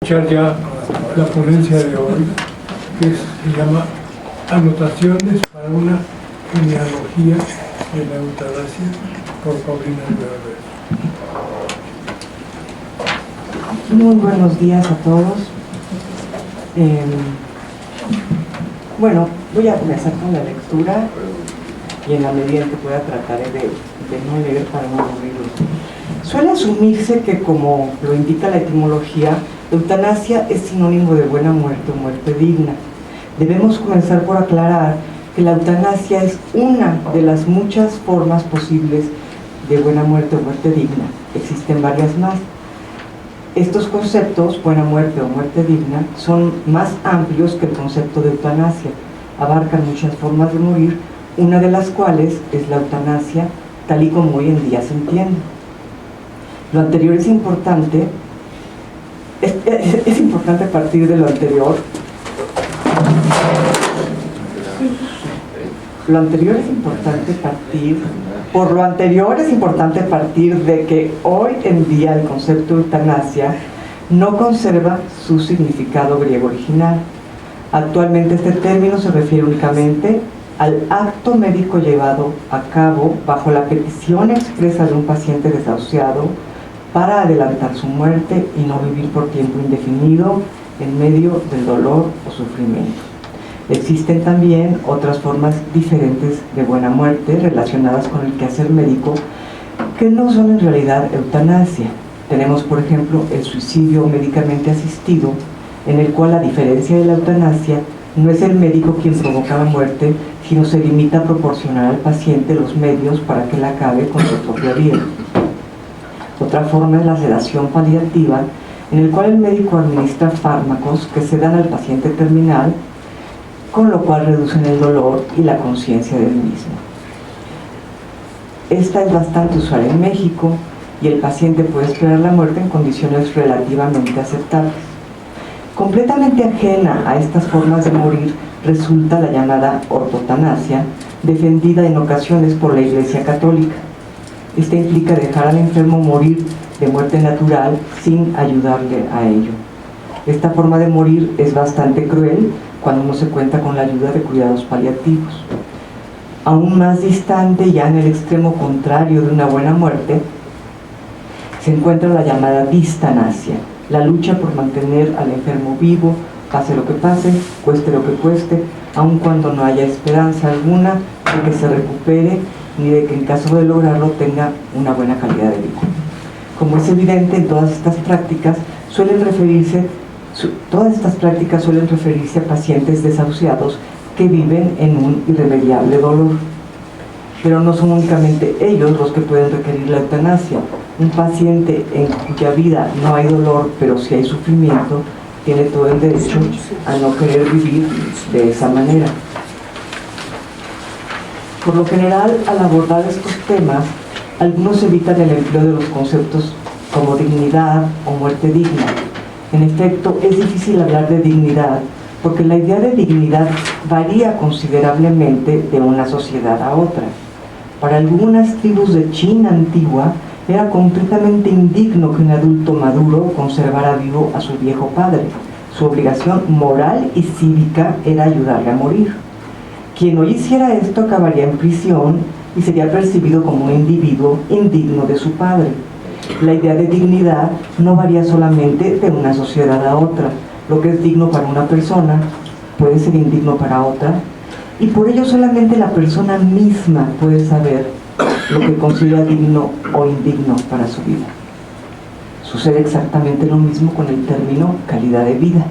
escuchar ya la ponencia de hoy, que se llama Anotaciones para una genealogía de la eutanasia, por Paulina Alvear. Muy buenos días a todos. Bueno, voy a comenzar con la lectura y en la medida en que pueda trataré de no leer para no aburrirlos. Suele asumirse que, como lo indica la etimología, eutanasia es sinónimo de buena muerte o muerte digna. Debemos comenzar por aclarar que la eutanasia es una de las muchas formas posibles de buena muerte o muerte digna. Existen varias más. Estos conceptos, buena muerte o muerte digna, son más amplios que el concepto de eutanasia. Abarcan muchas formas de morir, una de las cuales es la eutanasia, tal y como hoy en día se entiende. Lo anterior es importante, es importante partir de lo anterior. Por lo anterior es importante partir de que hoy en día el concepto de eutanasia no conserva su significado griego original. Actualmente este término se refiere únicamente al acto médico llevado a cabo bajo la petición expresa de un paciente desahuciado para adelantar su muerte y no vivir por tiempo indefinido en medio del dolor o sufrimiento. Existen también otras formas diferentes de buena muerte relacionadas con el quehacer médico que no son en realidad eutanasia. Tenemos, por ejemplo, el suicidio médicamente asistido, en el cual, a diferencia de la eutanasia, no es el médico quien provoca la muerte, sino se limita a proporcionar al paciente los medios para que él acabe con su propia vida. Otra forma es la sedación paliativa, en el cual el médico administra fármacos que sedan al paciente terminal, con lo cual reducen el dolor y la conciencia del mismo. Esta es bastante usual en México y el paciente puede esperar la muerte en condiciones relativamente aceptables. Completamente ajena a estas formas de morir resulta la llamada ortotanasia, defendida en ocasiones por la Iglesia Católica. Esta implica dejar al enfermo morir de muerte natural sin ayudarle a ello. Esta forma de morir es bastante cruel cuando no se cuenta con la ayuda de cuidados paliativos. Aún más distante, ya en el extremo contrario de una buena muerte, se encuentra la llamada distanasia, la lucha por mantener al enfermo vivo, pase lo que pase, cueste lo que cueste, aun cuando no haya esperanza alguna de que se recupere ni de que en caso de lograrlo tenga una buena calidad de vida. Como es evidente, todas estas prácticas suelen referirse a pacientes desahuciados que viven en un irremediable dolor. Pero no son únicamente ellos los que pueden requerir la eutanasia. Un paciente en cuya vida no hay dolor, pero sí hay sufrimiento, tiene todo el derecho a no querer vivir de esa manera. Por lo general, al abordar estos temas, algunos evitan el empleo de los conceptos como dignidad o muerte digna. En efecto, es difícil hablar de dignidad porque la idea de dignidad varía considerablemente de una sociedad a otra. Para algunas tribus de China antigua, era completamente indigno que un adulto maduro conservara vivo a su viejo padre. Su obligación moral y cívica era ayudarle a morir. Quien no hiciera esto acabaría en prisión y sería percibido como un individuo indigno de su padre. La idea de dignidad no varía solamente de una sociedad a otra. Lo que es digno para una persona puede ser indigno para otra, y por ello solamente la persona misma puede saber lo que considera digno o indigno para su vida. Sucede exactamente lo mismo con el término calidad de vida,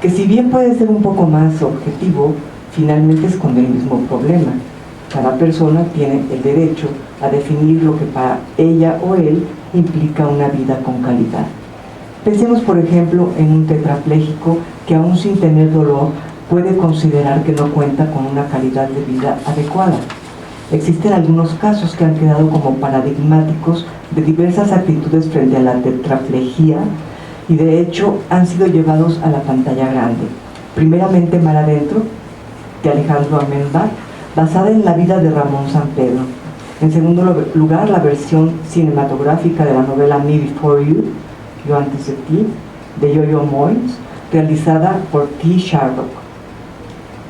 que si bien puede ser un poco más objetivo, finalmente esconde el mismo problema. Cada persona tiene el derecho a definir lo que para ella o él implica una vida con calidad. Pensemos, por ejemplo, en un tetrapléjico que, aún sin tener dolor, puede considerar que no cuenta con una calidad de vida adecuada. Existen algunos casos que han quedado como paradigmáticos de diversas actitudes frente a la tetraplejía y, de hecho, han sido llevados a la pantalla grande. Primeramente, Mar Adentro, de Alejandro Amenábar, basada en la vida de Ramón Sampedro. En segundo lugar, la versión cinematográfica de la novela Me Before You, Yo antes de ti, de Yo-Yo Moyes, realizada por T. Sharrock.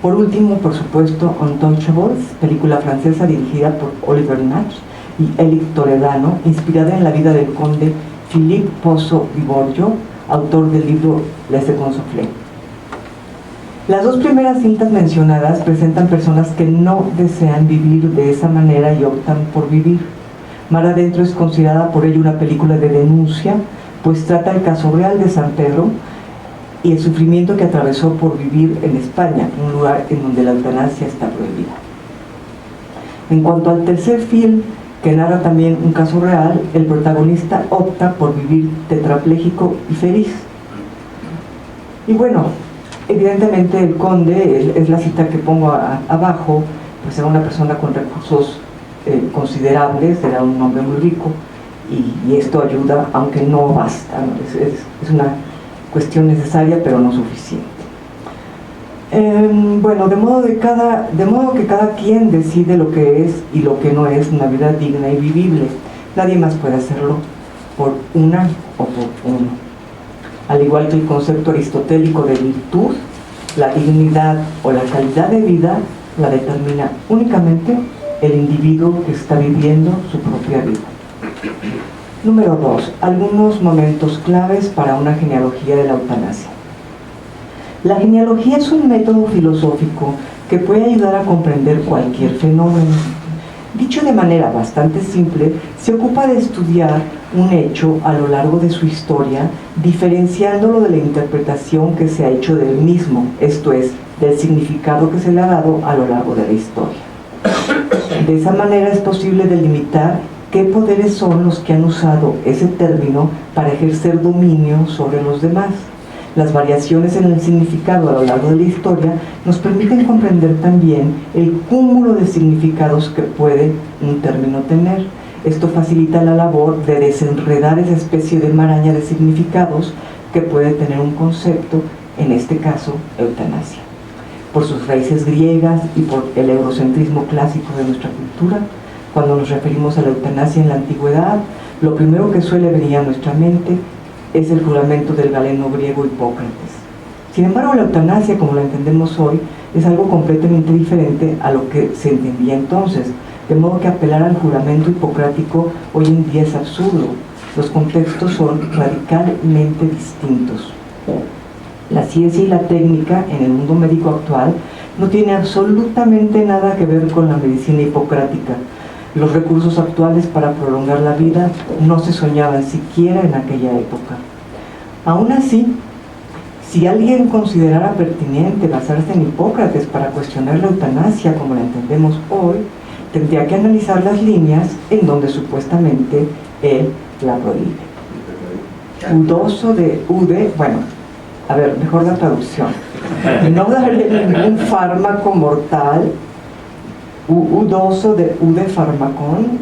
Por último, por supuesto, Untouchables, película francesa dirigida por Oliver Natch y Éric Toledano, inspirada en la vida del conde Philippe Pozo Viborgio, autor del libro Les Seconds Soufflés. Las dos primeras cintas mencionadas presentan personas que no desean vivir de esa manera y optan por vivir. Mar Adentro es considerada por ello una película de denuncia, pues trata el caso real de San Pedro y el sufrimiento que atravesó por vivir en España, un lugar en donde la eutanasia está prohibida. En cuanto al tercer film, que narra también un caso real, el protagonista opta por vivir tetrapléjico y feliz. Y bueno, evidentemente el conde, es la cita que pongo abajo, pues era una persona con recursos considerables, era un hombre muy rico, y esto ayuda, aunque no basta, ¿no? Es una cuestión necesaria, pero no suficiente. Bueno, de modo que cada quien decide lo que es y lo que no es una vida digna y vivible. Nadie más puede hacerlo por una o por uno. Al igual que el concepto aristotélico de virtud, la dignidad o la calidad de vida la determina únicamente el individuo que está viviendo su propia vida. Número 2. Algunos momentos claves para una genealogía de la eutanasia. La genealogía es un método filosófico que puede ayudar a comprender cualquier fenómeno. Dicho de manera bastante simple, se ocupa de estudiar un hecho a lo largo de su historia, diferenciándolo de la interpretación que se ha hecho del mismo, esto es, del significado que se le ha dado a lo largo de la historia. De esa manera es posible delimitar qué poderes son los que han usado ese término para ejercer dominio sobre los demás. Las variaciones en el significado a lo largo de la historia nos permiten comprender también el cúmulo de significados que puede un término tener. Esto facilita la labor de desenredar esa especie de maraña de significados que puede tener un concepto, en este caso, eutanasia. Por sus raíces griegas y por el eurocentrismo clásico de nuestra cultura, cuando nos referimos a la eutanasia en la antigüedad, lo primero que suele venir a nuestra mente es el juramento del galeno griego Hipócrates. Sin embargo, la eutanasia, como la entendemos hoy, es algo completamente diferente a lo que se entendía entonces, de modo que apelar al juramento hipocrático hoy en día es absurdo. Los contextos son radicalmente distintos. La ciencia y la técnica en el mundo médico actual no tiene absolutamente nada que ver con la medicina hipocrática. Los recursos actuales para prolongar la vida no se soñaban siquiera en aquella época. Aún así, si alguien considerara pertinente basarse en Hipócrates para cuestionar la eutanasia como la entendemos hoy, tendría que analizar las líneas en donde supuestamente él la prohíbe. Udoso de Ude, bueno, a ver, mejor la traducción. No darle ningún fármaco mortal. Udoso de Ude Farmacón.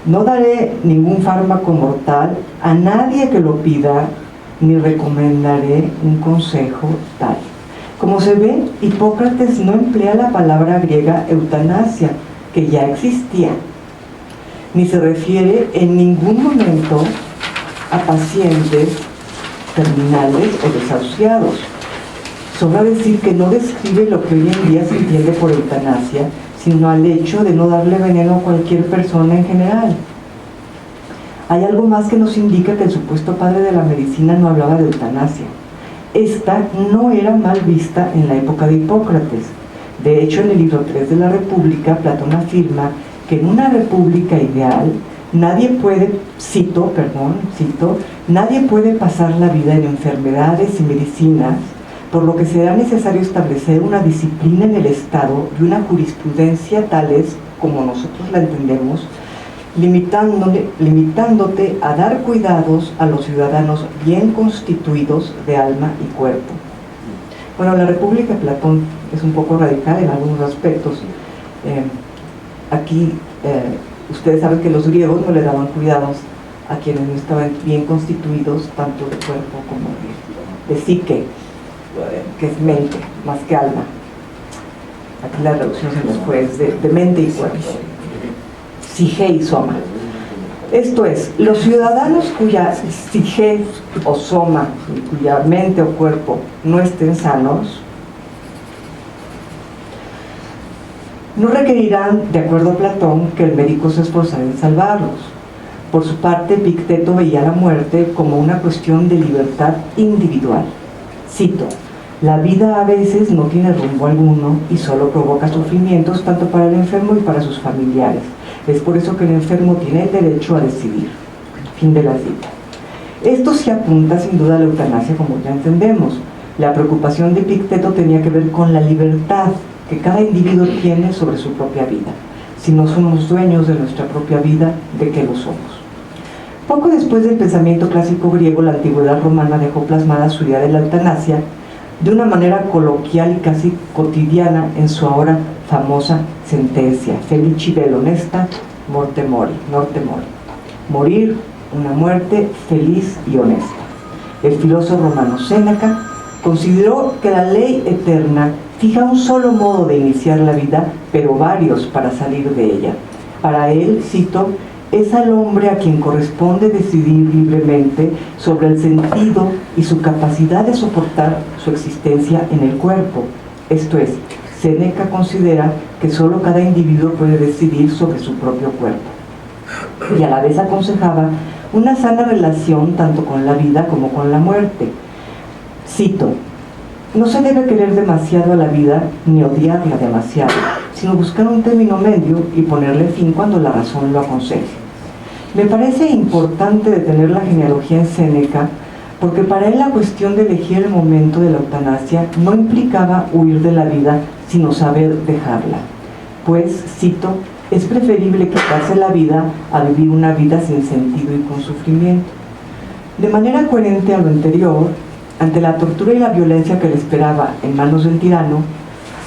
No daré ningún fármaco mortal a nadie que lo pida, ni recomendaré un consejo tal. Como se ve, Hipócrates no emplea la palabra griega eutanasia, que ya existía, ni se refiere en ningún momento a pacientes terminales o desahuciados. Sobra decir que no describe lo que hoy en día se entiende por eutanasia, sino al hecho de no darle veneno a cualquier persona en general. Hay algo más que nos indica que el supuesto padre de la medicina no hablaba de eutanasia. Esta no era mal vista en la época de Hipócrates. De hecho, en el libro 3 de la República, Platón afirma que en una república ideal nadie puede, cito, nadie puede pasar la vida en enfermedades y medicinas, por lo que será necesario establecer una disciplina en el Estado y una jurisprudencia tales como nosotros la entendemos, limitándote a dar cuidados a los ciudadanos bien constituidos de alma y cuerpo. Bueno, la República de Platón es un poco radical en algunos aspectos. Aquí ustedes saben que los griegos no le daban cuidados a quienes no estaban bien constituidos, tanto de cuerpo como de psique, que es mente, más que alma. Aquí la reducción se nos fue de mente y cuerpo. Psique y soma. Esto es, los ciudadanos cuya psique o soma, cuya mente o cuerpo no estén sanos, no requerirán, de acuerdo a Platón, que el médico se esforzara en salvarlos. Por su parte, Epicteto veía la muerte como una cuestión de libertad individual. Cito: la vida a veces no tiene rumbo alguno y solo provoca sufrimientos tanto para el enfermo y para sus familiares. Es por eso que el enfermo tiene el derecho a decidir. Fin de la cita. Esto se apunta sin duda a la eutanasia, como ya entendemos. La preocupación de Epicteto tenía que ver con la libertad que cada individuo tiene sobre su propia vida. Si no somos dueños de nuestra propia vida, ¿de qué lo somos? Poco después del pensamiento clásico griego, la antigüedad romana dejó plasmada su idea de la eutanasia de una manera coloquial y casi cotidiana en su ahora famosa sentencia: Felici vel honesta, morte mori, norte mori. Morir una muerte feliz y honesta. El filósofo romano Séneca consideró que la ley eterna fija un solo modo de iniciar la vida, pero varios para salir de ella. Para él, cito, es al hombre a quien corresponde decidir libremente sobre el sentido y su capacidad de soportar su existencia en el cuerpo. Esto es, Séneca considera que solo cada individuo puede decidir sobre su propio cuerpo. Y a la vez aconsejaba una sana relación tanto con la vida como con la muerte. Cito: no se debe querer demasiado a la vida ni odiarla demasiado, sino buscar un término medio y ponerle fin cuando la razón lo aconseje. Me parece importante detener la genealogía en Séneca, porque para él la cuestión de elegir el momento de la eutanasia no implicaba huir de la vida, sino saber dejarla. Pues, cito, es preferible quitarse la vida a vivir una vida sin sentido y con sufrimiento. De manera coherente a lo anterior, ante la tortura y la violencia que le esperaba en manos del tirano,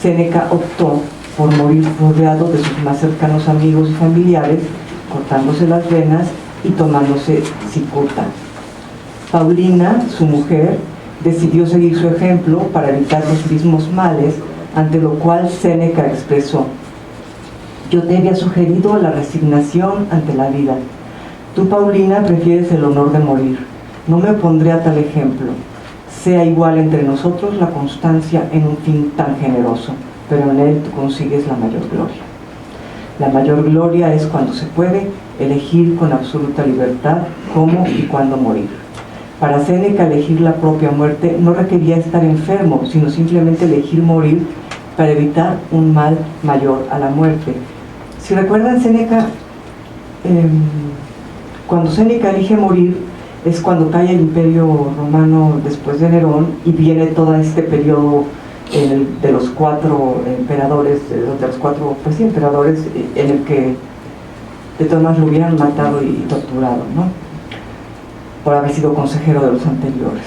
Séneca optó por morir rodeado de sus más cercanos amigos y familiares, cortándose las venas y tomándose cicuta. Paulina, su mujer, decidió seguir su ejemplo para evitar los mismos males, ante lo cual Séneca expresó: yo te había sugerido la resignación ante la vida. Tú, Paulina, prefieres el honor de morir. No me opondré a tal ejemplo. Sea igual entre nosotros la constancia en un fin tan generoso, pero en él tú consigues la mayor gloria. La mayor gloria es cuando se puede elegir con absoluta libertad cómo y cuándo morir. Para Séneca, elegir la propia muerte no requería estar enfermo, sino simplemente elegir morir para evitar un mal mayor a la muerte. Si recuerdan, Séneca, cuando Séneca elige morir, es cuando cae el Imperio Romano después de Nerón y viene todo este periodo de los cuatro emperadores, emperadores, en el que de todas maneras lo hubieran matado y torturado, ¿no?, por haber sido consejero de los anteriores.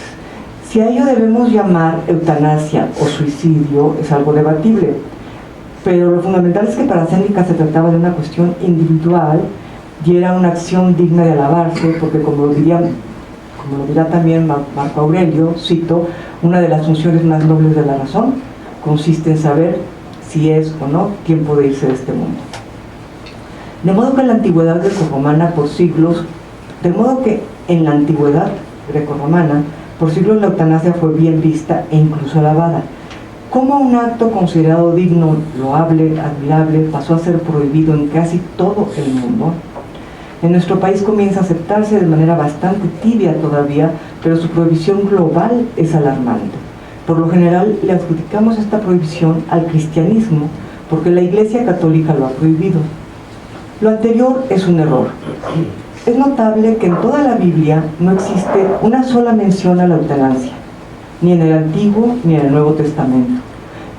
Si a ello debemos llamar eutanasia o suicidio es algo debatible, pero lo fundamental es que para Séneca se trataba de una cuestión individual y era una acción digna de alabarse, porque como lo dirá también Marco Aurelio, cito, una de las funciones más nobles de la razón consiste en saber si es o no tiempo de irse de este mundo. De modo que en la antigüedad grecorromana por siglos la eutanasia fue bien vista e incluso alabada. Como un acto considerado digno, loable, admirable, pasó a ser prohibido en casi todo el mundo. En nuestro país comienza a aceptarse de manera bastante tibia todavía, pero su prohibición global es alarmante. Por lo general le adjudicamos esta prohibición al cristianismo, porque la Iglesia Católica lo ha prohibido. Lo anterior es un error. Es notable que en toda la Biblia no existe una sola mención a la eutanasia, ni en el Antiguo ni en el Nuevo Testamento.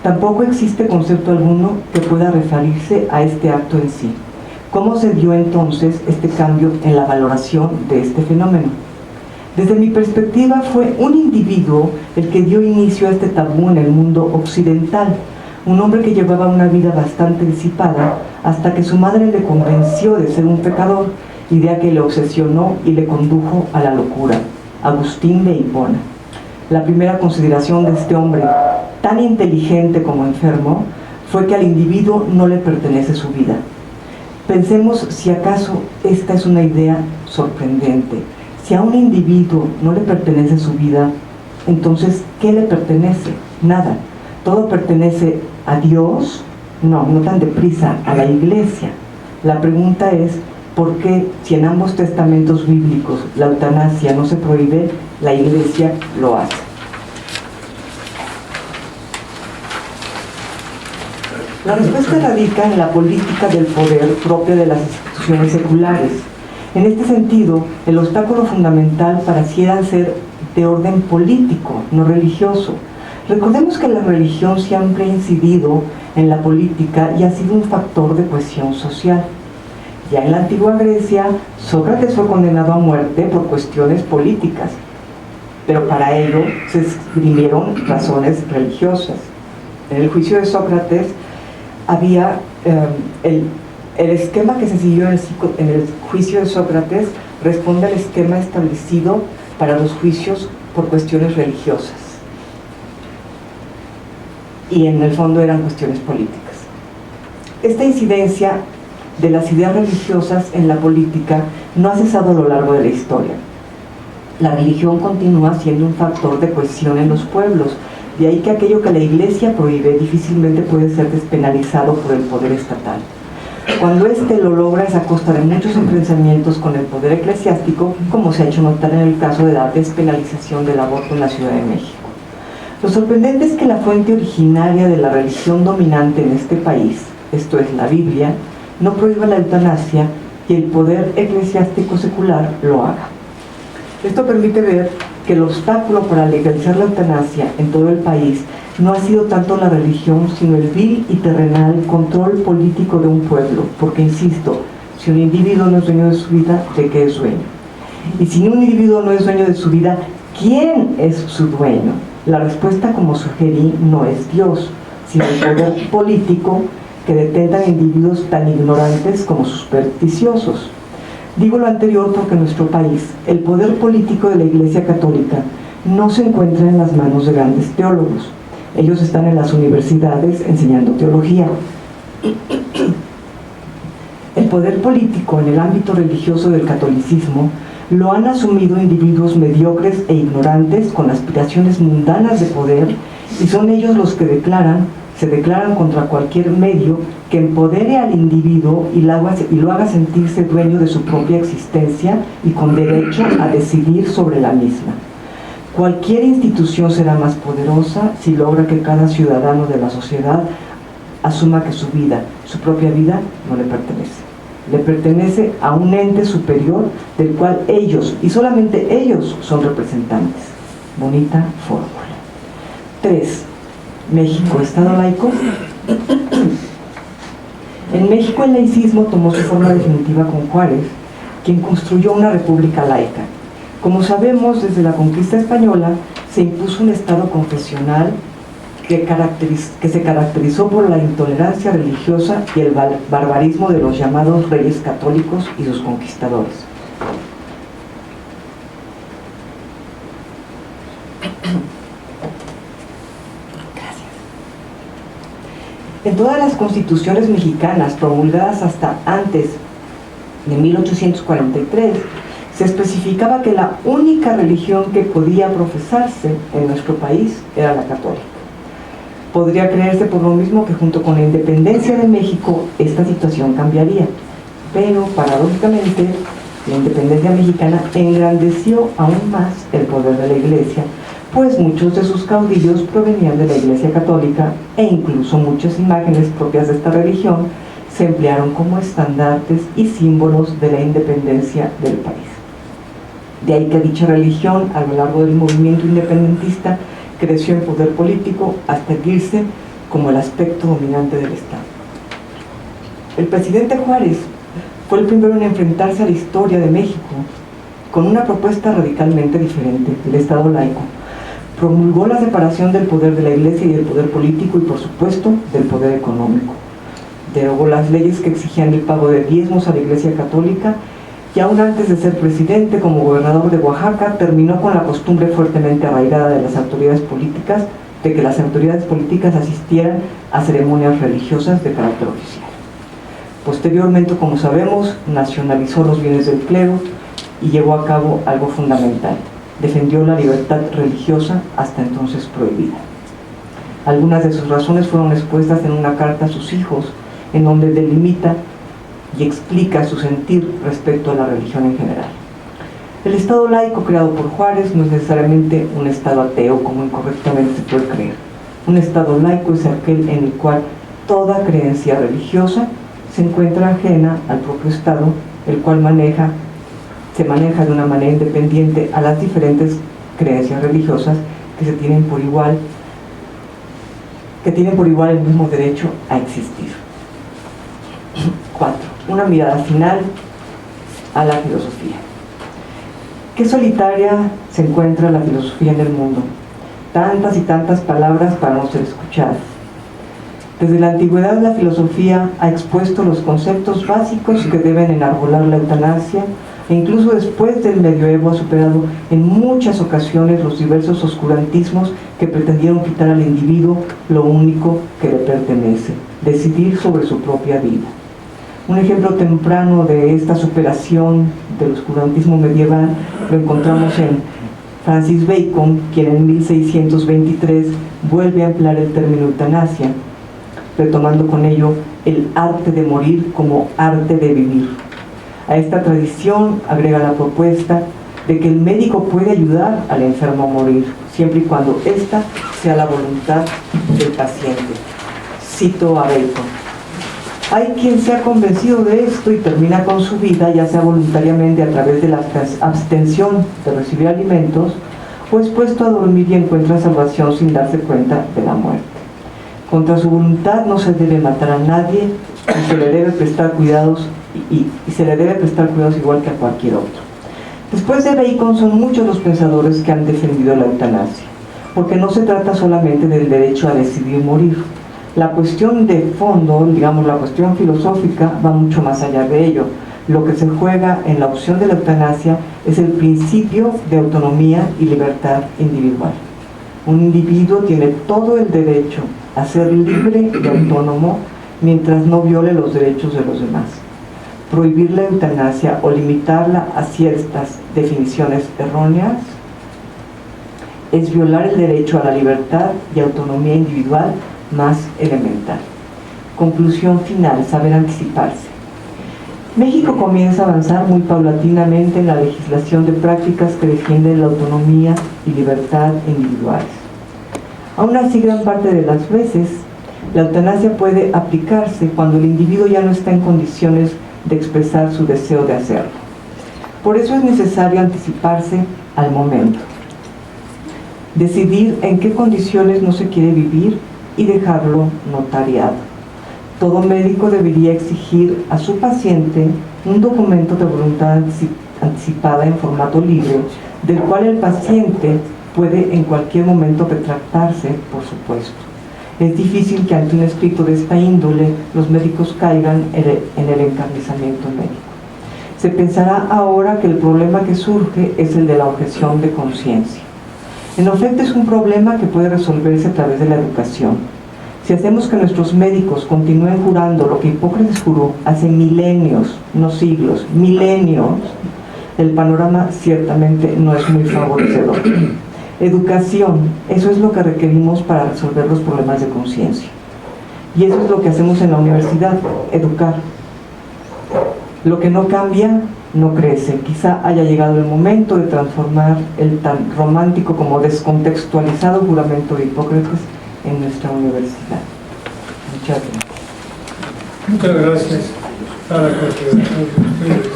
Tampoco existe concepto alguno que pueda referirse a este acto en sí. ¿Cómo se dio entonces este cambio en la valoración de este fenómeno? Desde mi perspectiva, fue un individuo el que dio inicio a este tabú en el mundo occidental, un hombre que llevaba una vida bastante disipada hasta que su madre le convenció de ser un pecador, idea que le obsesionó y le condujo a la locura: Agustín de Hipona. La primera consideración de este hombre, tan inteligente como enfermo, fue que al individuo no le pertenece su vida. Pensemos si acaso esta es una idea sorprendente. Si a un individuo no le pertenece su vida, entonces, ¿qué le pertenece? Nada. ¿Todo pertenece a Dios? No, no tan deprisa, a la Iglesia. La pregunta es, ¿por qué, si en ambos testamentos bíblicos la eutanasia no se prohíbe, la Iglesia lo hace? La respuesta radica en la política del poder propia de las instituciones seculares. En este sentido, el obstáculo fundamental pareciera ser de orden político, no religioso. Recordemos que la religión siempre ha incidido en la política y ha sido un factor de cohesión social. Ya en la antigua Grecia, Sócrates fue condenado a muerte por cuestiones políticas, pero para ello se esgrimieron razones religiosas. En el juicio de Sócrates había el esquema que se siguió en el juicio de Sócrates responde al esquema establecido para los juicios por cuestiones religiosas, y en el fondo eran cuestiones políticas. Esta incidencia de las ideas religiosas en la política no ha cesado a lo largo de la historia. La religión continúa siendo un factor de cohesión en los pueblos, de ahí que aquello que la Iglesia prohíbe difícilmente puede ser despenalizado por el poder estatal. Cuando éste lo logra es a costa de muchos enfrentamientos con el poder eclesiástico, como se ha hecho notar en el caso de la despenalización del aborto en la Ciudad de México. Lo sorprendente es que la fuente originaria de la religión dominante en este país, esto es la Biblia, no prohíba la eutanasia y el poder eclesiástico secular lo haga. Esto permite ver que el obstáculo para legalizar la eutanasia en todo el país no ha sido tanto la religión, sino el vil y terrenal control político de un pueblo, porque insisto, si un individuo no es dueño de su vida, ¿de qué es dueño? Y si un individuo no es dueño de su vida, ¿quién es su dueño? La respuesta, como sugerí, no es Dios, sino el poder político que detentan individuos tan ignorantes como supersticiosos. Digo lo anterior porque en nuestro país el poder político de la Iglesia Católica no se encuentra en las manos de grandes teólogos. Ellos están en las universidades enseñando teología. El poder político en el ámbito religioso del catolicismo lo han asumido individuos mediocres e ignorantes con aspiraciones mundanas de poder, y son ellos los que se declaran contra cualquier medio que empodere al individuo y lo haga sentirse dueño de su propia existencia y con derecho a decidir sobre la misma. Cualquier institución será más poderosa si logra que cada ciudadano de la sociedad asuma que su vida, su propia vida, no le pertenece. Le pertenece a un ente superior del cual ellos, y solamente ellos, son representantes. Bonita fórmula. 3. México, ¿Estado laico? En México el laicismo tomó su forma definitiva con Juárez, quien construyó una república laica. Como sabemos, desde la conquista española se impuso un estado confesional que se caracterizó por la intolerancia religiosa y el barbarismo de los llamados reyes católicos y sus conquistadores. En todas las constituciones mexicanas promulgadas hasta antes de 1843, se especificaba que la única religión que podía profesarse en nuestro país era la católica. Podría creerse por lo mismo que junto con la independencia de México esta situación cambiaría, pero paradójicamente la independencia mexicana engrandeció aún más el poder de la Iglesia, pues muchos de sus caudillos provenían de la Iglesia Católica e incluso muchas imágenes propias de esta religión se emplearon como estandartes y símbolos de la independencia del país. De ahí que dicha religión, a lo largo del movimiento independentista, creció en poder político hasta erguirse como el aspecto dominante del Estado. El presidente Juárez fue el primero en enfrentarse a la historia de México con una propuesta radicalmente diferente, el Estado laico. Promulgó la separación del poder de la Iglesia y del poder político y, por supuesto, del poder económico. Derogó las leyes que exigían el pago de diezmos a la Iglesia Católica y aún antes de ser presidente, como gobernador de Oaxaca, terminó con la costumbre fuertemente arraigada de las autoridades políticas de que las autoridades políticas asistieran a ceremonias religiosas de carácter oficial. Posteriormente, como sabemos, nacionalizó los bienes del clero y llevó a cabo algo fundamental: defendió la libertad religiosa hasta entonces prohibida. Algunas de sus razones fueron expuestas en una carta a sus hijos, en donde delimita y explica su sentir respecto a la religión en general. El Estado laico creado por Juárez no es necesariamente un Estado ateo, como incorrectamente se puede creer. Un Estado laico es aquel en el cual toda creencia religiosa se encuentra ajena al propio Estado, el cual se maneja de una manera independiente a las diferentes creencias religiosas que tienen por igual el mismo derecho a existir. 4. Una mirada final a la filosofía. Qué solitaria se encuentra la filosofía en el mundo. Tantas y tantas palabras para no ser escuchadas. Desde la antigüedad, la filosofía ha expuesto los conceptos básicos que deben enarbolar la eutanasia, e incluso después del medioevo ha superado en muchas ocasiones los diversos oscurantismos que pretendieron quitar al individuo lo único que le pertenece: decidir sobre su propia vida. Un ejemplo temprano de esta superación del oscurantismo medieval lo encontramos en Francis Bacon, quien en 1623 vuelve a emplear el término eutanasia, retomando con ello el arte de morir como arte de vivir. A esta tradición agrega la propuesta de que el médico puede ayudar al enfermo a morir, siempre y cuando ésta sea la voluntad del paciente. Cito a Bacon: hay quien se ha convencido de esto y termina con su vida, ya sea voluntariamente a través de la abstención de recibir alimentos, o expuesto a dormir y encuentra salvación sin darse cuenta de la muerte. Contra su voluntad no se debe matar a nadie y se le debe prestar cuidados igual que a cualquier otro. Después de Bacon son muchos los pensadores que han defendido la eutanasia, porque no se trata solamente del derecho a decidir morir. La cuestión de fondo, digamos la cuestión filosófica, va mucho más allá de ello. Lo que se juega en la opción de la eutanasia es el principio de autonomía y libertad individual. Un individuo tiene todo el derecho a ser libre y autónomo mientras no viole los derechos de los demás. Prohibir la eutanasia o limitarla a ciertas definiciones erróneas es violar el derecho a la libertad y autonomía individual más elemental. Conclusión final: saber anticiparse. México comienza a avanzar muy paulatinamente en la legislación de prácticas que defienden la autonomía y libertad individuales. Aún así, gran parte de las veces, la eutanasia puede aplicarse cuando el individuo ya no está en condiciones de expresar su deseo de hacerlo. Por eso es necesario anticiparse al momento, decidir en qué condiciones no se quiere vivir y dejarlo notariado. Todo médico debería exigir a su paciente un documento de voluntad anticipada en formato libre, del cual el paciente puede en cualquier momento retractarse, por supuesto. Es difícil que ante un escrito de esta índole los médicos caigan en el encarnizamiento médico. Se pensará ahora que el problema que surge es el de la objeción de conciencia. En efecto, es un problema que puede resolverse a través de la educación. Si hacemos que nuestros médicos continúen jurando lo que Hipócrates juró hace milenios, no siglos, milenios, el panorama ciertamente no es muy favorecedor. Educación, eso es lo que requerimos para resolver los problemas de conciencia. Y eso es lo que hacemos en la universidad, educar. Lo que no cambia, no crece. Quizá haya llegado el momento de transformar el tan romántico como descontextualizado juramento de Hipócrates en nuestra universidad. Muchas gracias. Muchas gracias a la consideración de ustedes,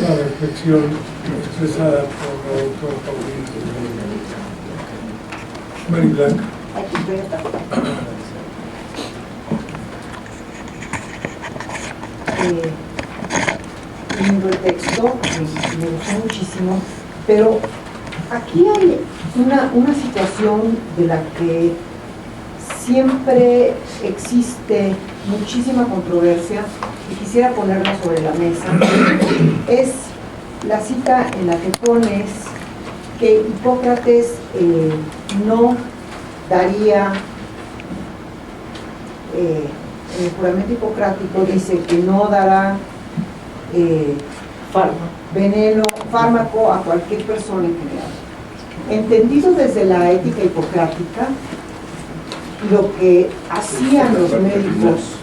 la reflexión expresada por la doctora Paulina. Mari Blanca. Lindo el texto, me gustó muchísimo, pero aquí hay una situación de la que siempre existe muchísima controversia y quisiera ponerla sobre la mesa. Es la cita en la que pones que Hipócrates no daría juramento hipocrático dice que no dará veneno, fármaco a cualquier persona en general. Entendido desde la ética hipocrática, lo que hacían los médicos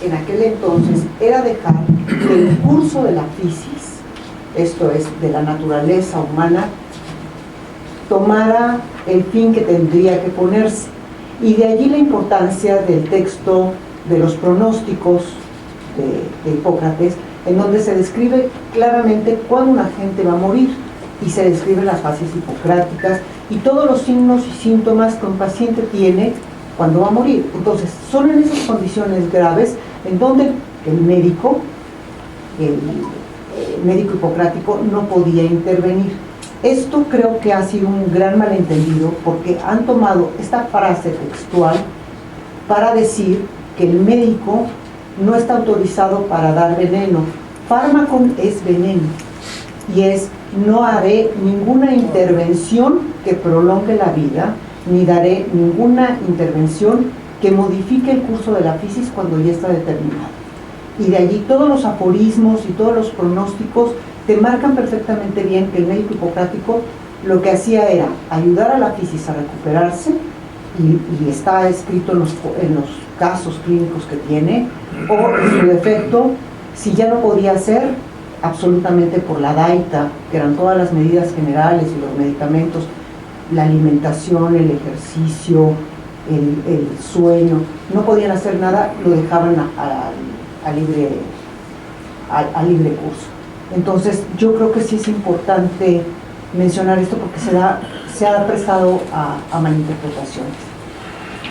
en aquel entonces era dejar que el curso de la fisis, esto es, de la naturaleza humana, tomara el fin que tendría que ponerse. Y de allí la importancia del texto de los pronósticos de Hipócrates, en donde se describe claramente cuándo una gente va a morir y se describen las fases hipocráticas y todos los signos y síntomas que un paciente tiene cuando va a morir. Entonces, son en esas condiciones graves en donde el médico hipocrático no podía intervenir. Esto creo que ha sido un gran malentendido porque han tomado esta frase textual para decir que el médico no está autorizado para dar veneno. Fármaco es veneno y es: no haré ninguna intervención que prolongue la vida, ni daré ninguna intervención que modifique el curso de la fisis cuando ya está determinado. Y de allí todos los aforismos y todos los pronósticos te marcan perfectamente bien que el médico hipocrático lo que hacía era ayudar a la fisis a recuperarse, y está escrito en los casos clínicos que tiene, o en su defecto, si ya no podía hacer, absolutamente por la daita, que eran todas las medidas generales y los medicamentos, la alimentación, el ejercicio, el sueño, no podían hacer nada, lo dejaban a libre curso. Entonces yo creo que sí es importante mencionar esto porque se ha prestado a malinterpretaciones.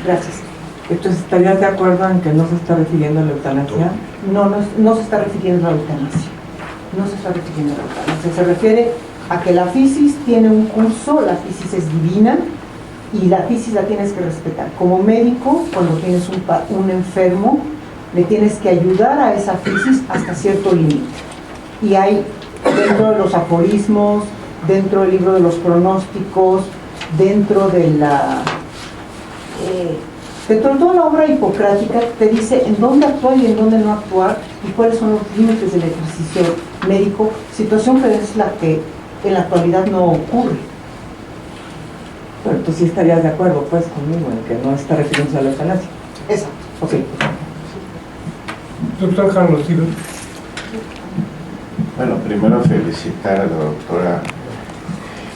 Gracias. Entonces, ¿estarías de acuerdo en que no se está refiriendo a la eutanasia? No se está refiriendo a la eutanasia. No se está refiriendo a la eutanasia. Se refiere a que la fisis tiene un curso, la fisis es divina y la fisis la tienes que respetar. Como médico, cuando tienes un enfermo, le tienes que ayudar a esa fisis hasta cierto límite. Y hay dentro de los aforismos, dentro del libro de los pronósticos, dentro de toda la obra hipocrática, te dice en dónde actuar y en dónde no actuar y cuáles son los límites del ejercicio médico, situación que es la que en la actualidad no ocurre. Pero tú sí estarías de acuerdo pues conmigo en que no está refiriéndose a la eutanasia. Exacto. Ok. Doctor Carlos, ¿sí? Bueno, primero felicitar a la doctora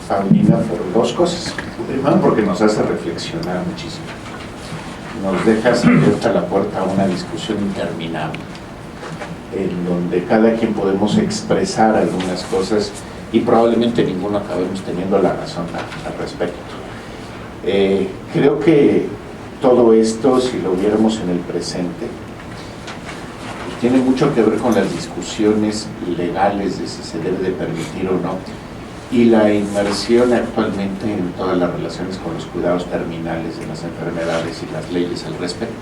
Paulina por dos cosas. Primero, porque nos hace reflexionar muchísimo. Nos deja abierta la puerta a una discusión interminable, en donde cada quien podemos expresar algunas cosas y probablemente ninguno acabemos teniendo la razón al respecto. Creo que todo esto, si lo viéramos en el presente, tiene mucho que ver con las discusiones legales de si se debe de permitir o no, y la inmersión actualmente en todas las relaciones con los cuidados terminales de las enfermedades y las leyes al respecto.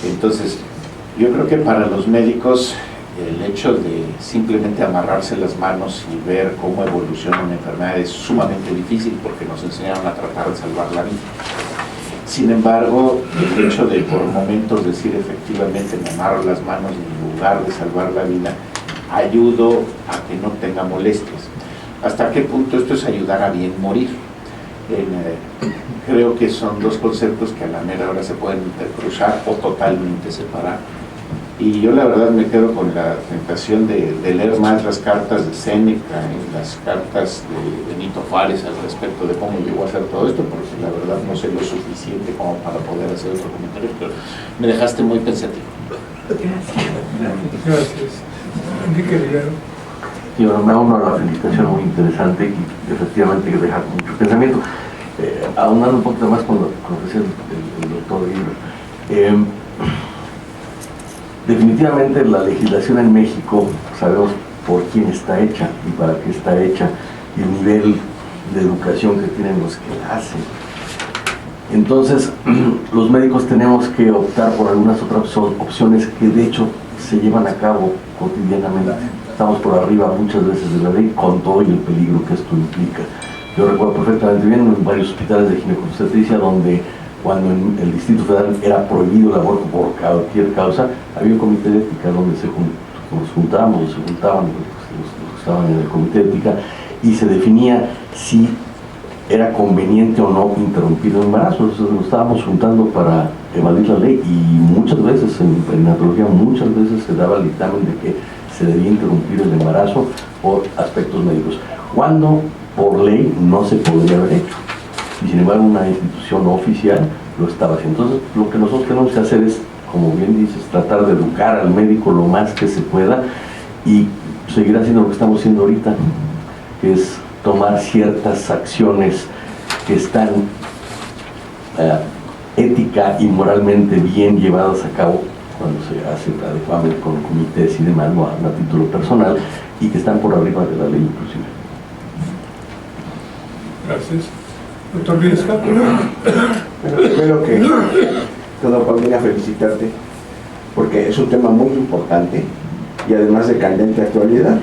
Entonces, yo creo que para los médicos el hecho de simplemente amarrarse las manos y ver cómo evoluciona una enfermedad es sumamente difícil porque nos enseñaron a tratar de salvar la vida. Sin embargo, el hecho de por momentos decir efectivamente me amarro las manos en lugar de salvar la vida, ayudo a que no tenga molestias. ¿Hasta qué punto esto es ayudar a bien morir? Creo que son dos conceptos que a la mera hora se pueden intercruzar o totalmente separar. Y yo la verdad me quedo con la tentación de leer más las cartas de Séneca y las cartas de Benito Juárez al respecto de cómo llegó a hacer todo esto, porque la verdad no sé lo suficiente como para poder hacer otro comentario, pero me dejaste muy pensativo. Gracias. Enrique Rivero. Sí, bueno, me uno a la felicitación muy interesante y efectivamente que deja mucho pensamiento. Aunando un poquito más con lo que decía el doctor Guillermo. Definitivamente la legislación en México, sabemos por quién está hecha y para qué está hecha, y el nivel de educación que tienen los que la hacen. Entonces, los médicos tenemos que optar por algunas otras opciones que de hecho se llevan a cabo cotidianamente. Estamos por arriba muchas veces de la ley con todo y el peligro que esto implica. Yo recuerdo perfectamente bien en varios hospitales de ginecobstetricia donde cuando en el Distrito Federal era prohibido el aborto por cualquier causa, había un comité de ética donde nos juntábamos, se juntaban los que estaban en el comité de ética, y se definía si era conveniente o no interrumpir el embarazo. Entonces nos estábamos juntando para evadir la ley, y muchas veces en perinatología, muchas veces se daba el dictamen de que se debía interrumpir el embarazo por aspectos médicos, cuando por ley no se podría haber hecho, y sin embargo una institución oficial lo estaba haciendo. Entonces lo que nosotros tenemos que hacer es, como bien dices, tratar de educar al médico lo más que se pueda y seguir haciendo lo que estamos haciendo ahorita, que es tomar ciertas acciones que están ética y moralmente bien llevadas a cabo cuando se hace adecuadamente con comités y demás, no a título personal, y que están por arriba de la ley inclusive. Gracias. Doctor Viesca. Bueno, primero que todo, Paulina, felicitarte, porque es un tema muy importante y además de candente actualidad.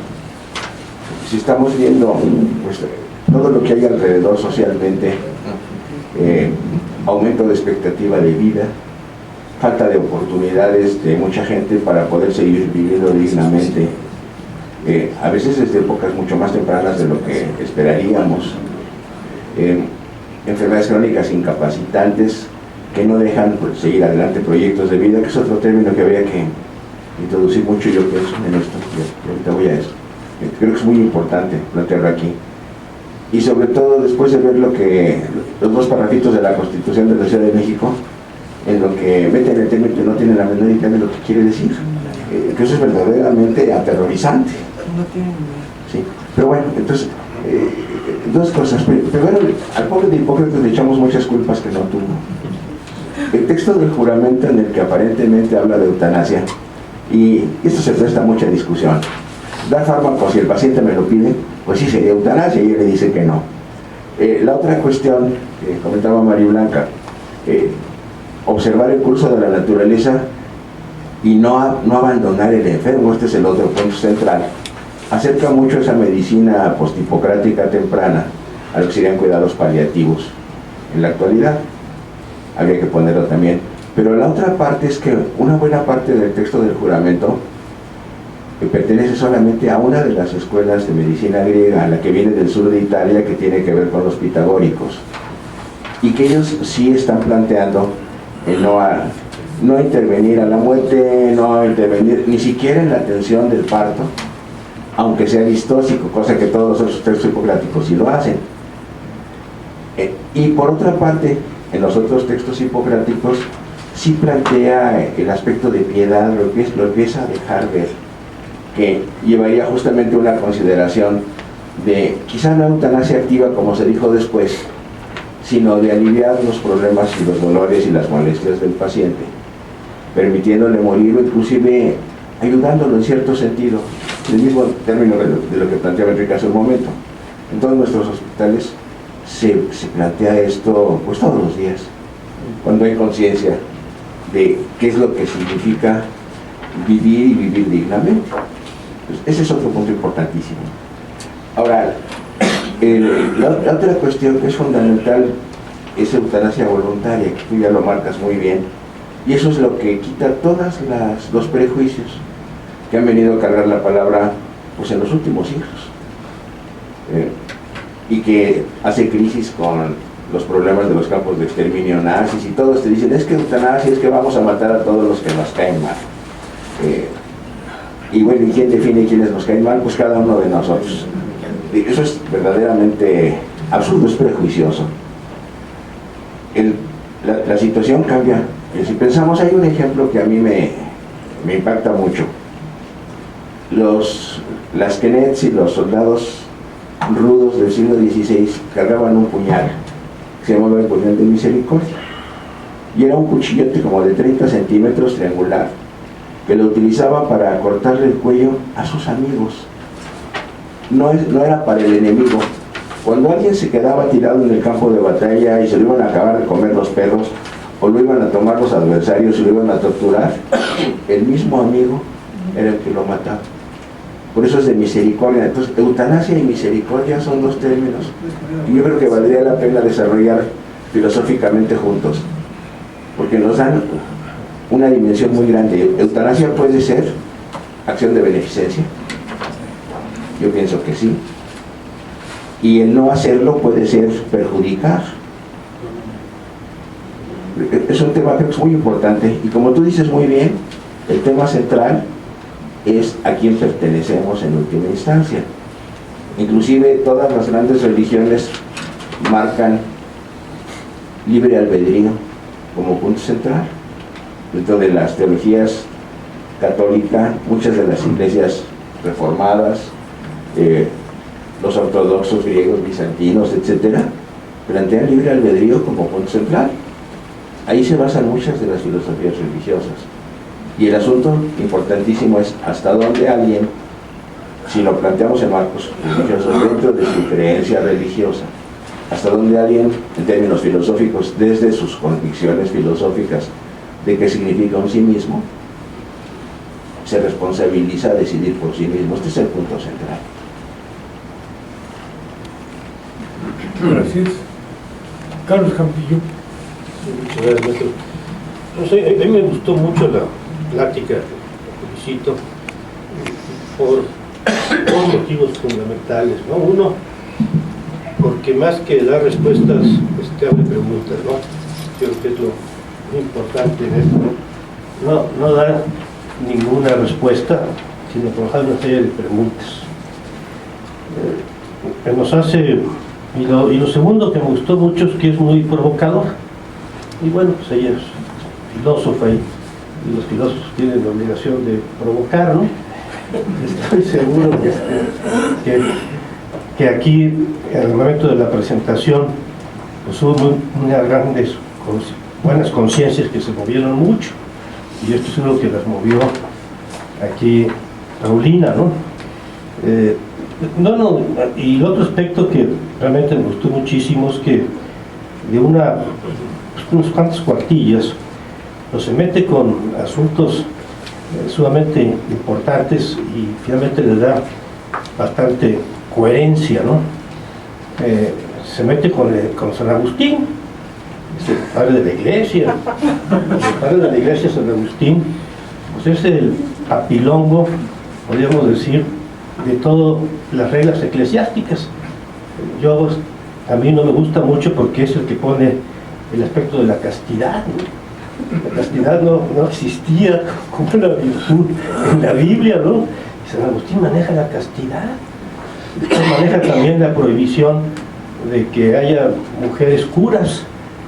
Si estamos viendo pues, todo lo que hay alrededor socialmente, aumento de expectativa de vida, falta de oportunidades de mucha gente para poder seguir viviendo dignamente, a veces desde épocas mucho más tempranas de lo que esperaríamos, enfermedades crónicas incapacitantes que no dejan pues, seguir adelante proyectos de vida, que es otro término que había que introducir mucho, yo pienso en esto, y ahorita voy a eso. Creo que es muy importante plantearlo aquí. Y sobre todo después de ver lo que los dos parrafitos de la Constitución de la Ciudad de México, en lo que meten el término y no tienen la menor idea de lo que quiere decir, que eso es verdaderamente aterrorizante. Sí. Pero bueno, entonces, dos cosas. Primero, al pobre de Hipócrates le echamos muchas culpas que no tuvo. El texto del juramento en el que aparentemente habla de eutanasia, y esto se presta a mucha discusión. Dar fármacos si el paciente me lo pide, pues sí sería eutanasia, y él le dice que no. La otra cuestión que comentaba María Blanca, observar el curso de la naturaleza y no abandonar el enfermo, este es el otro punto central. Acerca mucho esa medicina posthipocrática temprana a lo que serían cuidados paliativos. En la actualidad habría que ponerlo también. Pero la otra parte es que una buena parte del texto del juramento pertenece solamente a una de las escuelas de medicina griega, la que viene del sur de Italia, que tiene que ver con los pitagóricos, y que ellos sí están planteando no intervenir a la muerte, no intervenir ni siquiera en la atención del parto, aunque sea distóxico, cosa que todos los textos hipocráticos sí lo hacen. Y por otra parte, en los otros textos hipocráticos sí plantea el aspecto de piedad, lo empieza a dejar ver, que llevaría justamente una consideración de quizá no eutanasia activa como se dijo después, sino de aliviar los problemas y los dolores y las molestias del paciente, permitiéndole morir o inclusive ayudándolo en cierto sentido, el mismo término de lo que planteaba Enrique hace un momento. En todos nuestros hospitales se plantea esto pues todos los días, cuando hay conciencia de qué es lo que significa vivir y vivir dignamente. Pues ese es otro punto importantísimo. Ahora, la otra cuestión que es fundamental es eutanasia voluntaria, que tú ya lo marcas muy bien, y eso es lo que quita todos los prejuicios que han venido a cargar la palabra pues en los últimos siglos, y que hace crisis con los problemas de los campos de exterminio nazis, y todos te dicen, es que eutanasia, es que vamos a matar a todos los que nos caen mal. Y bueno, ¿y quién define quiénes nos caen mal? Pues cada uno de nosotros. Eso es verdaderamente absurdo, es prejuicioso. La situación cambia. Si pensamos, hay un ejemplo que a mí me impacta mucho. Las Kenets y los soldados rudos del siglo XVI cargaban un puñal que se llamaba el puñal de misericordia, y era un cuchillote como de 30 centímetros triangular que lo utilizaba para cortarle el cuello a sus amigos. No era para el enemigo. Cuando alguien se quedaba tirado en el campo de batalla y se lo iban a acabar de comer los perros, o lo iban a tomar los adversarios y lo iban a torturar, el mismo amigo era el que lo mataba. Por eso es de misericordia. Entonces, eutanasia y misericordia son dos términos y yo creo que valdría la pena desarrollar filosóficamente juntos. porque nos dan una dimensión muy grande. Eutanasia puede ser acción de beneficencia, yo pienso que sí, y el no hacerlo puede ser perjudicar. Es un tema que es muy importante, y como tú dices muy bien, el tema central es a quién pertenecemos en última instancia. Inclusive todas las grandes religiones marcan libre albedrío como punto central. Dentro de las teologías católicas, muchas de las iglesias reformadas, los ortodoxos griegos, bizantinos, etcétera, plantean libre albedrío como punto central. Ahí se basan muchas de las filosofías religiosas. Y el asunto importantísimo es hasta dónde alguien, si lo planteamos en marcos religiosos, dentro de su creencia religiosa, hasta dónde alguien, en términos filosóficos, desde sus convicciones filosóficas de qué significa un sí mismo, se responsabiliza a decidir por sí mismo. Este es el punto central. Gracias. Carlos Campillo. Muchas gracias, maestro. No sé, a mí me gustó mucho la plática, lo felicito, por dos motivos fundamentales, ¿no? Uno, porque más que dar respuestas, abre preguntas, ¿no? Yo creo que es lo muy importante en esto, ¿no? No dar ninguna respuesta, sino trabajar una serie de preguntas. Nos hace, y lo segundo que me gustó mucho es que es muy provocador. Y bueno, pues ella es filósofa y los filósofos tienen la obligación de provocar, ¿no? Estoy seguro que aquí, en el momento de la presentación, pues hubo unas grandes, buenas conciencias que se movieron mucho, y yo estoy seguro que las movió aquí Paulina, ¿no? Y el otro aspecto que realmente me gustó muchísimo es que de unos cuantos cuartillas pues se mete con asuntos sumamente importantes y finalmente le da bastante coherencia, ¿no? Se mete con San Agustín, el padre de la iglesia. El padre de la iglesia, San Agustín, pues es el papilongo, podríamos decir, de todas las reglas eclesiásticas. A mí no me gusta mucho porque es el que pone el aspecto de la castidad, ¿no? La castidad no existía como una virtud en la Biblia, ¿no? Y San Agustín maneja la castidad. Maneja también la prohibición de que haya mujeres curas.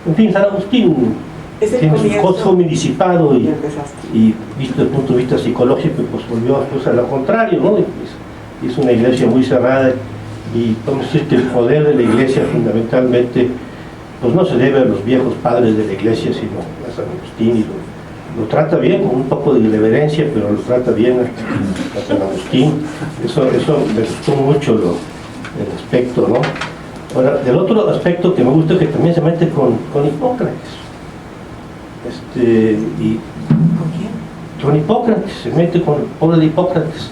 En fin, San Agustín tiene su código disipado y visto desde el punto de vista psicológico, pues volvió a lo contrario, ¿no? Es una iglesia muy cerrada y podemos decir que el poder de la iglesia fundamentalmente pues no se debe a los viejos padres de la iglesia, sino a San Agustín, y lo trata bien, con un poco de irreverencia, pero lo trata bien a San Agustín. Eso me gustó mucho el aspecto, ¿no? Ahora, del otro aspecto que me gusta es que también se mete con Hipócrates. Con Hipócrates, se mete con el pobre de Hipócrates.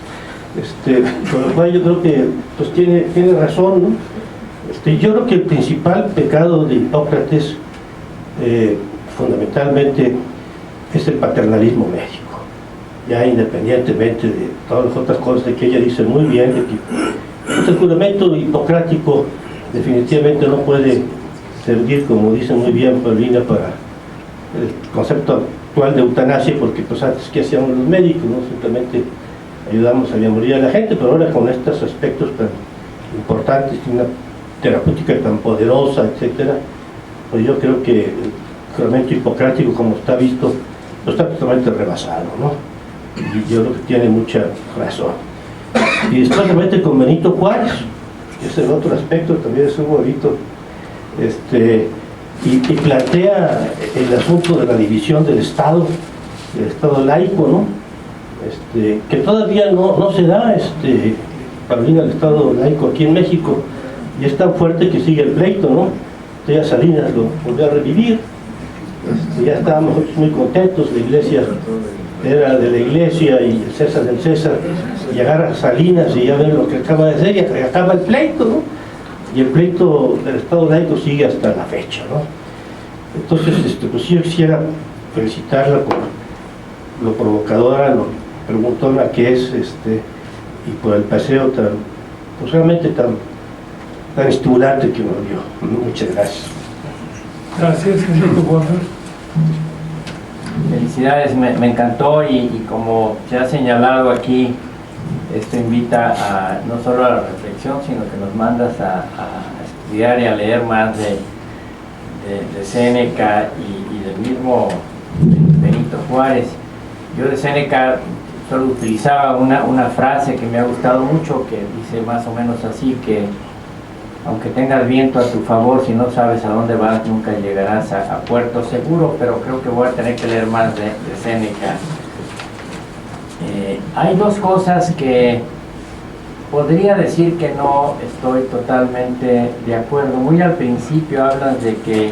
Con lo cual yo creo que pues tiene razón, ¿no? Yo creo que el principal pecado de Hipócrates fundamentalmente es el paternalismo médico, ya independientemente de todas las otras cosas que ella dice muy bien, de que el juramento hipocrático definitivamente no puede servir, como dice muy bien Paulina, para el concepto actual de eutanasia, porque pues antes ¿qué hacíamos los médicos? ¿No? Simplemente ayudamos a morir a la gente, pero ahora con estos aspectos tan importantes, una terapéutica tan poderosa, etcétera, pues yo creo que el juramento hipocrático, como está visto, no está totalmente rebasado, ¿no? Y yo creo que tiene mucha razón. Y después se mete con Benito Juárez, que es el otro aspecto, también es un bonito, y plantea el asunto de la división del Estado laico, ¿no? Que todavía no se da, Paulina, el Estado laico aquí en México, y es tan fuerte que sigue el pleito, ¿no? Ya Salinas lo volvió a revivir, ya estábamos muy contentos, la iglesia era de la iglesia y el César del César, y agarra Salinas y ya ven lo que acaba de hacer y acaba el pleito, ¿no? Y el pleito del Estado laico sigue hasta la fecha, ¿no? Entonces, pues yo quisiera felicitarla por lo provocadora, lo preguntona que es, y por el paseo tan, pues realmente tan estimulante que uno dio. Muchas gracias. Gracias, Enrique Borges. Felicidades, me encantó y como se ha señalado aquí, esto invita a, no solo a la reflexión, sino que nos mandas a estudiar y a leer más de Séneca y del mismo Benito Juárez. Yo de Séneca solo utilizaba una frase que me ha gustado mucho, que dice más o menos así, que aunque tengas viento a tu favor, si no sabes a dónde vas, nunca llegarás a puerto seguro, pero creo que voy a tener que leer más de Séneca. Hay dos cosas que podría decir que no estoy totalmente de acuerdo. Muy al principio hablas de que,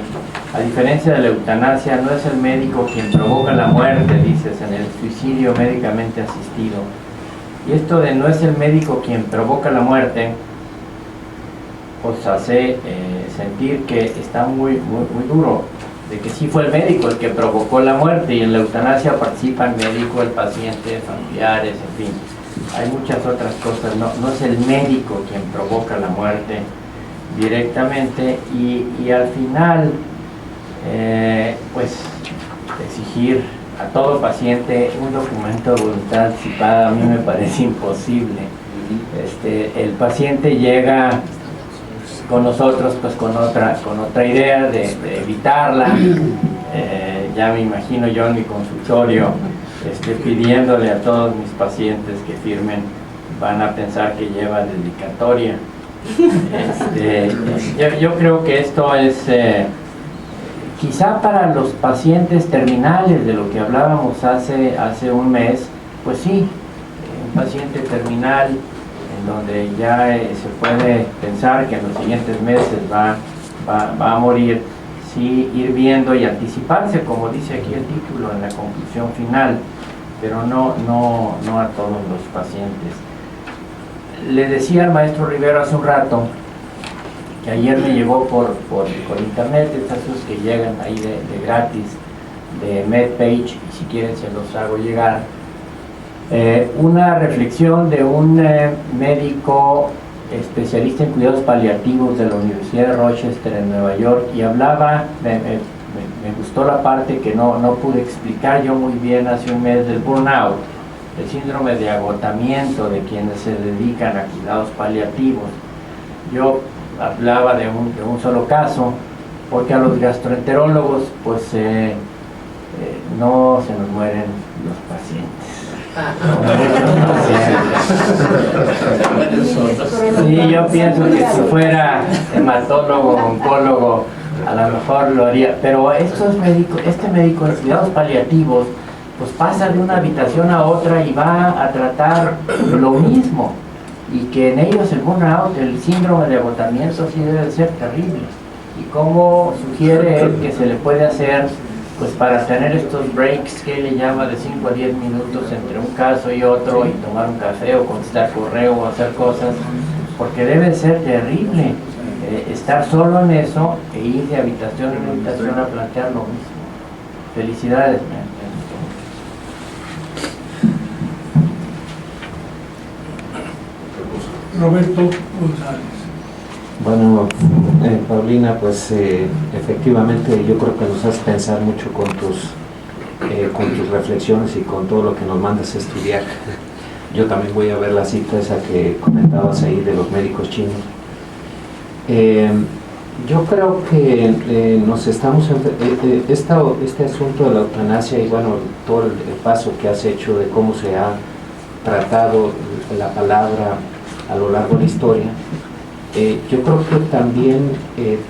a diferencia de la eutanasia, no es el médico quien provoca la muerte, dices, en el suicidio médicamente asistido. Y esto de no es el médico quien provoca la muerte, pues hace sentir que está muy duro, de que sí fue el médico el que provocó la muerte, y en la eutanasia participa el médico, el paciente, familiares, en fin. Hay muchas otras cosas, no es el médico quien provoca la muerte directamente, y al final, pues exigir a todo paciente un documento de voluntad anticipada a mí me parece imposible. El paciente llega con nosotros pues con otra idea de evitarla. Ya me imagino yo en mi consultorio pidiéndole a todos mis pacientes que firmen, van a pensar que lleva dedicatoria. Yo creo que esto es quizá para los pacientes terminales, de lo que hablábamos hace un mes, pues sí, un paciente terminal en donde ya se puede pensar que en los siguientes meses va a morir, sí, ir viendo y anticiparse, como dice aquí el título en la conclusión final, pero no a todos los pacientes. Le decía al maestro Rivero hace un rato que ayer me llegó por internet, estas cosas que llegan ahí de gratis, de MedPage, y si quieren se los hago llegar, una reflexión de un médico especialista en cuidados paliativos de la Universidad de Rochester en Nueva York, y hablaba, me gustó la parte que no pude explicar yo muy bien hace un mes, del burnout, el síndrome de agotamiento de quienes se dedican a cuidados paliativos. Yo hablaba de un solo caso, porque a los gastroenterólogos pues no se nos mueren los pacientes. Sí, yo pienso que si fuera hematólogo, oncólogo, a lo mejor lo haría, pero este médico de cuidados paliativos pues pasa de una habitación a otra y va a tratar lo mismo, y que en ellos el burnout, el síndrome de agotamiento, sí debe ser terrible. Y cómo sugiere él que se le puede hacer, pues para tener estos breaks que él le llama de 5 a 10 minutos entre un caso y otro, y tomar un café o contestar correo o hacer cosas, porque debe ser terrible estar solo en eso e ir de habitación en habitación a plantear lo mismo. Felicidades, Roberto González. Bueno, Paulina, pues efectivamente yo creo que nos hace pensar mucho con tus reflexiones y con todo lo que nos mandas a estudiar. Yo también voy a ver la cita esa que comentabas ahí de los médicos chinos. Yo creo que nos estamos este asunto de la eutanasia, y bueno, todo el paso que has hecho de cómo se ha tratado la palabra a lo largo de la historia, yo creo que también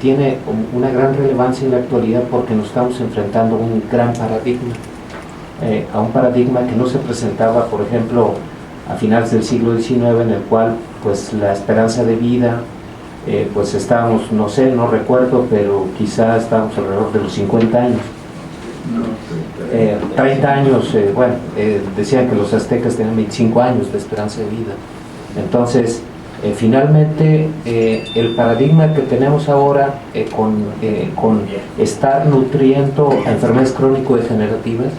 tiene una gran relevancia en la actualidad, porque nos estamos enfrentando a un gran paradigma, a un paradigma que no se presentaba, por ejemplo, a finales del siglo XIX, en el cual pues la esperanza de vida, pues estábamos, no sé, no recuerdo, pero quizá estábamos alrededor de los 50 años. 30 años, decían que los aztecas tenían 25 años de esperanza de vida. Entonces, Finalmente, el paradigma que tenemos ahora con estar nutriendo a enfermedades crónico-degenerativas,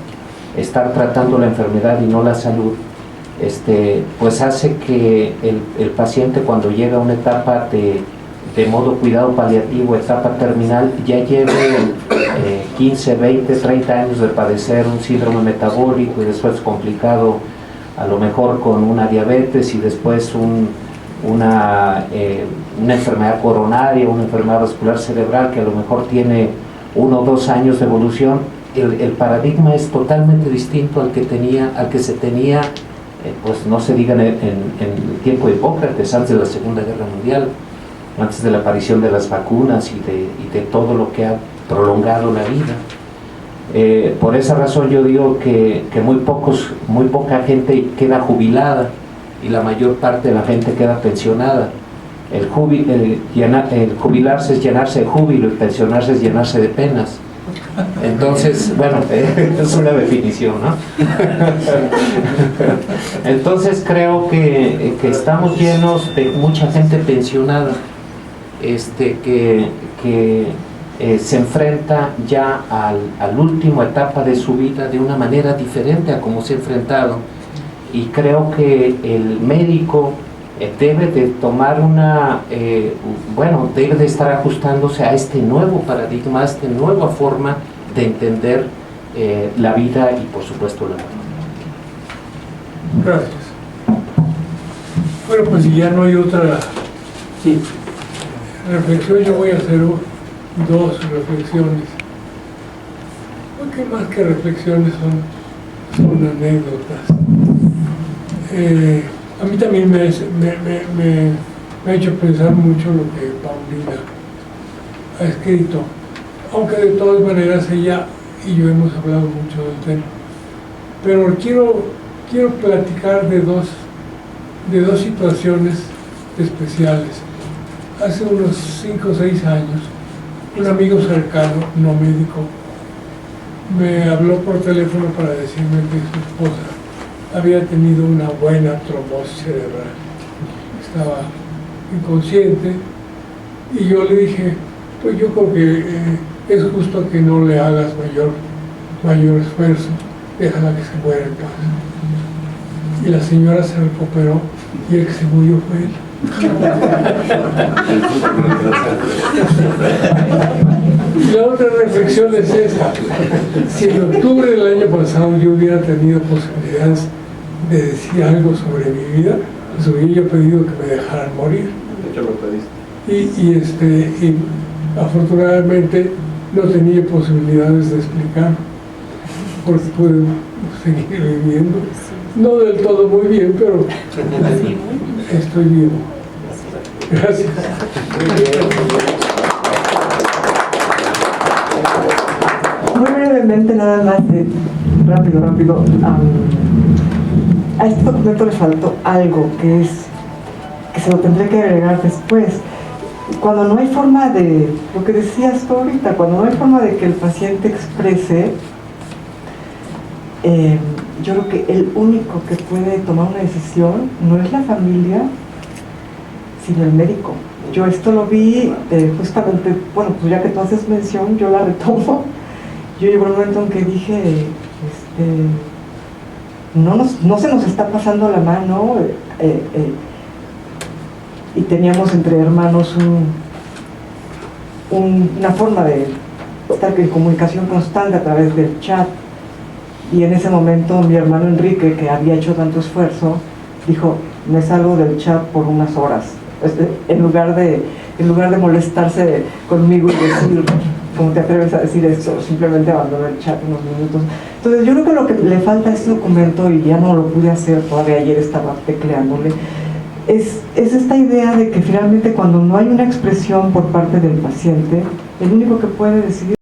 estar tratando la enfermedad y no la salud, pues hace que el paciente, cuando llega a una etapa de modo cuidado paliativo, etapa terminal, ya lleve 15, 20, 30 años de padecer un síndrome metabólico y después complicado a lo mejor con una diabetes y después una enfermedad coronaria, una enfermedad vascular cerebral que a lo mejor tiene 1 o 2 años de evolución. El paradigma es totalmente distinto al que se tenía, pues no se diga en el tiempo de Hipócrates, antes de la Segunda Guerra Mundial, antes de la aparición de las vacunas y de todo lo que ha prolongado la vida. Por esa razón yo digo que muy poca gente queda jubilada y la mayor parte de la gente queda pensionada. El jubilarse es llenarse de júbilo y pensionarse es llenarse de penas. Entonces, bueno, es una definición, ¿no? Entonces creo que estamos llenos de mucha gente pensionada, que se enfrenta ya al último etapa de su vida de una manera diferente a como se ha enfrentado, y creo que el médico debe de tomar debe de estar ajustándose a este nuevo paradigma, a esta nueva forma de entender la vida y por supuesto la muerte. Gracias. Bueno, pues si ya no hay otra reflexión, yo voy a hacer 2 reflexiones. Porque más que reflexiones son anécdotas. A mí también me ha hecho pensar mucho lo que Paulina ha escrito, aunque de todas maneras ella y yo hemos hablado mucho del tema. Pero quiero platicar de dos situaciones especiales. Hace unos 5 o 6 años, un amigo cercano, no médico, me habló por teléfono para decirme que su esposa había tenido una buena trombosis cerebral. Estaba inconsciente y yo le dije, pues yo creo que es justo que no le hagas mayor esfuerzo, déjala que se muera en paz. Y la señora se recuperó y el que se murió fue él. La otra reflexión es esta: si en octubre del año pasado yo hubiera tenido posibilidades de decir algo sobre mi vida, pues hubiera yo pedido que me dejaran morir. De hecho lo pediste. Y afortunadamente no tenía posibilidades de explicar, porque pude seguir viviendo, no del todo muy bien, pero estoy vivo. Gracias. Muy brevemente, nada más, rápido. A este documento le faltó algo que se lo tendré que agregar después. Cuando no hay forma de, lo que decías tú ahorita, cuando no hay forma de que el paciente exprese, yo creo que el único que puede tomar una decisión no es la familia, sino el médico. Yo esto lo vi justamente, bueno, pues ya que tú haces mención, yo la retomo. Yo llegó un momento en que dije, no se nos está pasando la mano, y teníamos entre hermanos una forma de estar en comunicación constante a través del chat. Y en ese momento mi hermano Enrique, que había hecho tanto esfuerzo, dijo, me salgo del chat por unas horas, en lugar de molestarse conmigo y decir, ¿cómo te atreves a decir esto? Simplemente abandonó el chat unos minutos. Entonces yo creo que lo que le falta a este documento, y ya no lo pude hacer, todavía ayer estaba tecleándole, es esta idea de que finalmente cuando no hay una expresión por parte del paciente, el único que puede decidir